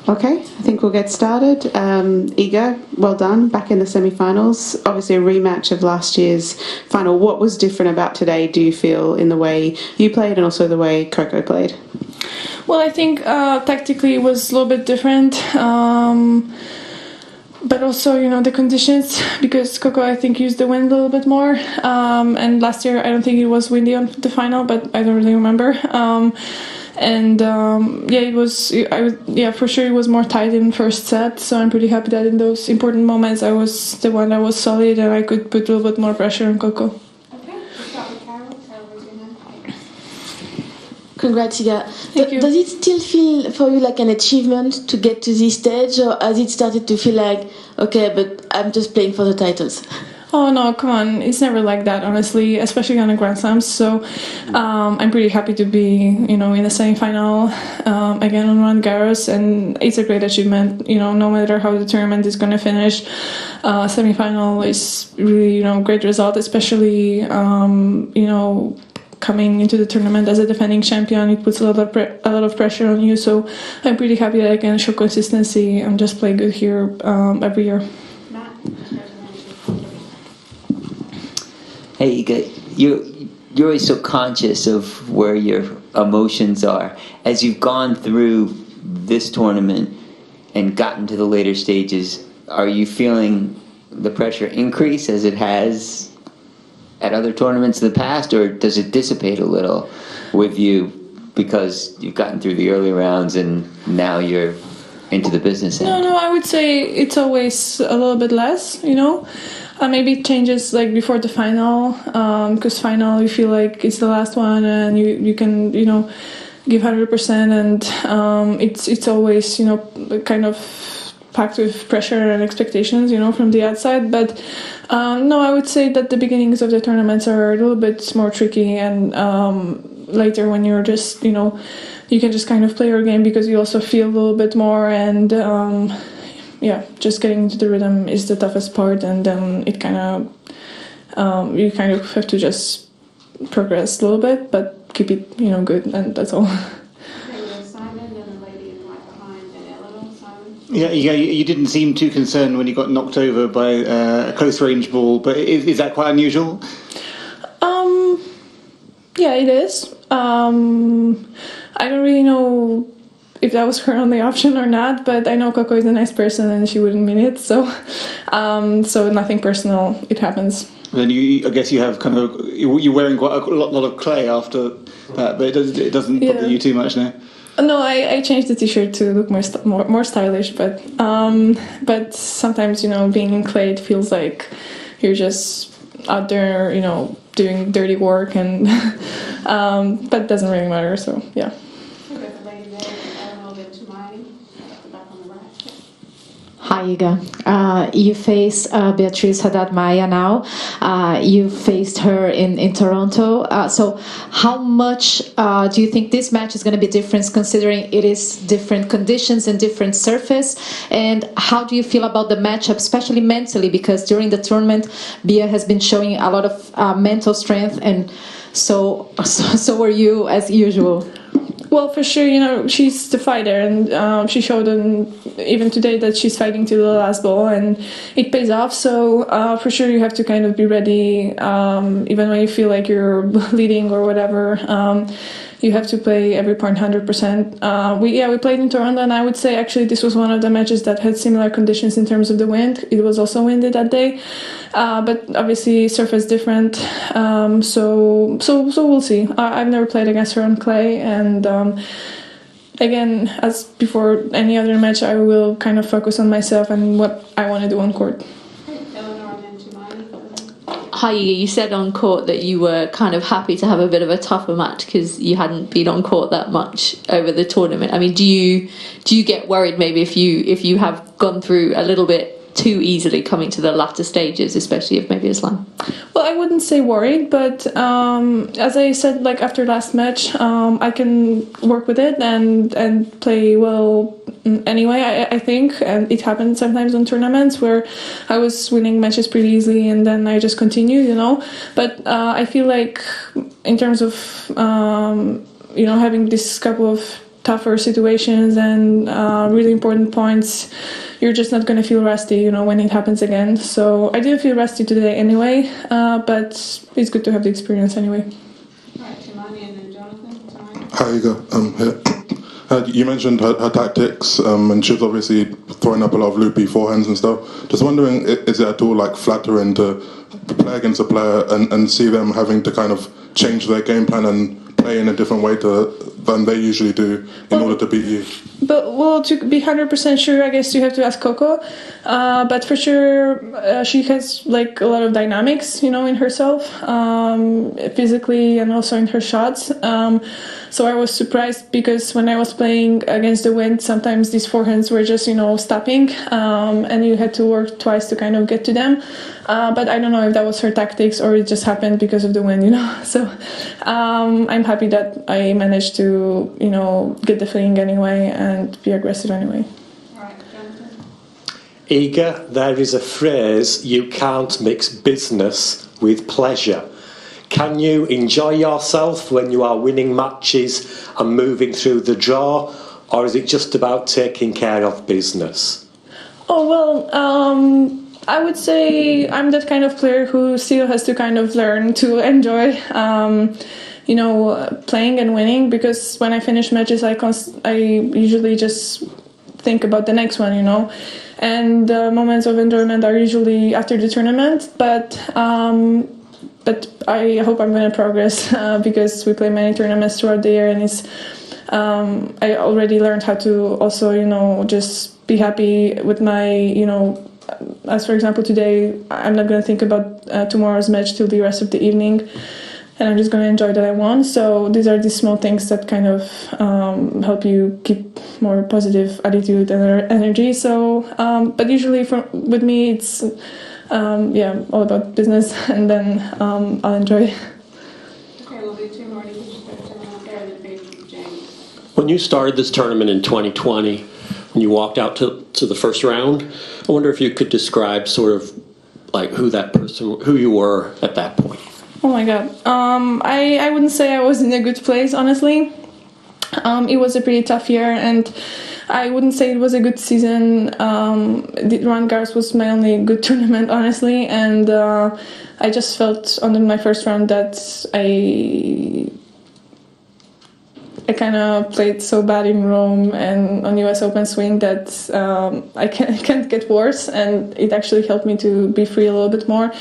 Okay, I think we'll get started. IGA, well done, back in the semi-finals. Obviously a rematch of last year's final. What was different about today, do you feel, in the way you played and also the way Coco played? Well, I think tactically it was a little bit different. But also, the conditions, because Coco, I think, used the wind a little bit more. And last year, I don't think it was windy on the final, but I don't really remember. It was, for sure it was more tight in first set. So I'm pretty happy that in those important moments, I was the one that was solid and I could put a little bit more pressure on Coco. Okay, we'll start with Carol. Carol, what's your name? Congrats, Iga. Thank you. Does it still feel for you like an achievement to get to this stage, or has it started to feel like, okay, but I'm just playing for the titles? Oh no, come on. It's never like that, honestly, especially on the Grand Slams. So I'm pretty happy to be, in the semi-final again on Roland Garros, and it's a great achievement, no matter how the tournament is going to finish. Semi-final is really, great result, especially, coming into the tournament as a defending champion. It puts a lot of pressure on you, so I'm pretty happy that I can show consistency and just play good here every year. Hey, you're always so conscious of where your emotions are. As you've gone through this tournament and gotten to the later stages, are you feeling the pressure increase as it has at other tournaments in the past, or does it dissipate a little with you because you've gotten through the early rounds and now you're into the business end? No, I would say it's always a little bit less, maybe it changes like before the final, because final you feel like it's the last one and you can, give 100%, and it's always, kind of packed with pressure and expectations, from the outside. But no, I would say that the beginnings of the tournaments are a little bit more tricky, and later when you're just, you can just kind of play your game because you also feel a little bit more, and just getting into the rhythm is the toughest part, and then it kind of you kind of have to just progress a little bit, but keep it, good, and that's all. Yeah, you didn't seem too concerned when you got knocked over by a close-range ball, but is that quite unusual? Yeah, it is. I don't really know if that was her only option or not, but I know Coco is a nice person and she wouldn't mean it, so nothing personal, it happens. Then I guess you have kind of, you're wearing quite a lot of clay after that, but it doesn't bother you too much now? No, I changed the t-shirt to look more stylish, but sometimes, being in clay, it feels like you're just out there, doing dirty work, and but it doesn't really matter, so yeah. Hi, Iga. You face Beatriz Haddad-Maia now. You faced her in Toronto. So how much do you think this match is going to be different, considering it is different conditions and different surface? And how do you feel about the matchup, especially mentally? Because during the tournament, Bia has been showing a lot of mental strength, and so are you, as usual. Well, for sure, she's the fighter, and she showed even today that she's fighting to the last ball, and it pays off. So for sure, you have to kind of be ready, even when you feel like you're leading or whatever. You have to play every point 100%. We played in Toronto, and I would say actually this was one of the matches that had similar conditions in terms of the wind. It was also windy that day, but obviously surface different. So we'll see. I've never played against her on clay, and again, as before any other match, I will kind of focus on myself and what I want to do on court. Hi, you said on court that you were kind of happy to have a bit of a tougher match because you hadn't been on court that much over the tournament. I mean, do you get worried maybe if you have gone through a little bit too easily coming to the latter stages, especially if maybe a slam? Well, I wouldn't say worried, but as I said, like after last match, I can work with it and play well anyway, I think, and it happens sometimes on tournaments where I was winning matches pretty easily and then I just continue, but I feel like in terms of having this couple of tougher situations and really important points, you're just not going to feel rusty, you know, when it happens again. So I didn't feel rusty today anyway, but it's good to have the experience anyway. Right, Timani and then Jonathan. Timani. Hi, Iga. Here. You mentioned her tactics, and she was obviously throwing up a lot of loopy forehands and stuff. Just wondering, is it at all like flattering to play against a player and see them having to kind of change their game plan and play in a different way than they usually do in order to beat you? But, well, to be 100% sure, I guess you have to ask Coco. But for sure, she has like a lot of dynamics, you know, in herself, physically and also in her shots. So I was surprised because when I was playing against the wind, sometimes these forehands were just, you know, stopping, and you had to work twice to kind of get to them. But I don't know if that was her tactics or it just happened because of the wind, you know. So I'm happy that I managed to, you know, get the feeling anyway and be aggressive anyway. Iga, there is a phrase, you can't mix business with pleasure. Can you enjoy yourself when you are winning matches and moving through the draw, or is it just about taking care of business? Oh, well, I would say I'm that kind of player who still has to kind of learn to enjoy, you know, playing and winning, because when I finish matches, I usually just think about the next one, you know, and moments of enjoyment are usually after the tournament, but I hope I'm going to progress because we play many tournaments throughout the year, and it's I already learned how to also, you know, just be happy with my, you know, as for example today, I'm not going to think about tomorrow's match till the rest of the evening, and I'm just going to enjoy that I won. So these are the small things that kind of help you keep more positive attitude and energy. So, but usually with me, it's all about business, and then I'll enjoy. Okay, we'll do two more. You can just put someone out there and then James. When you started this tournament in 2020, when you walked out to the first round, I wonder if you could describe sort of like who you were at that point. Oh my God. I wouldn't say I was in a good place, honestly. It was a pretty tough year, and I wouldn't say it was a good season. The Rolland Garros was my only good tournament, honestly, and I just felt on my first round that I kind of played so bad in Rome and on US Open swing that I can't get worse, and it actually helped me to be free a little bit more.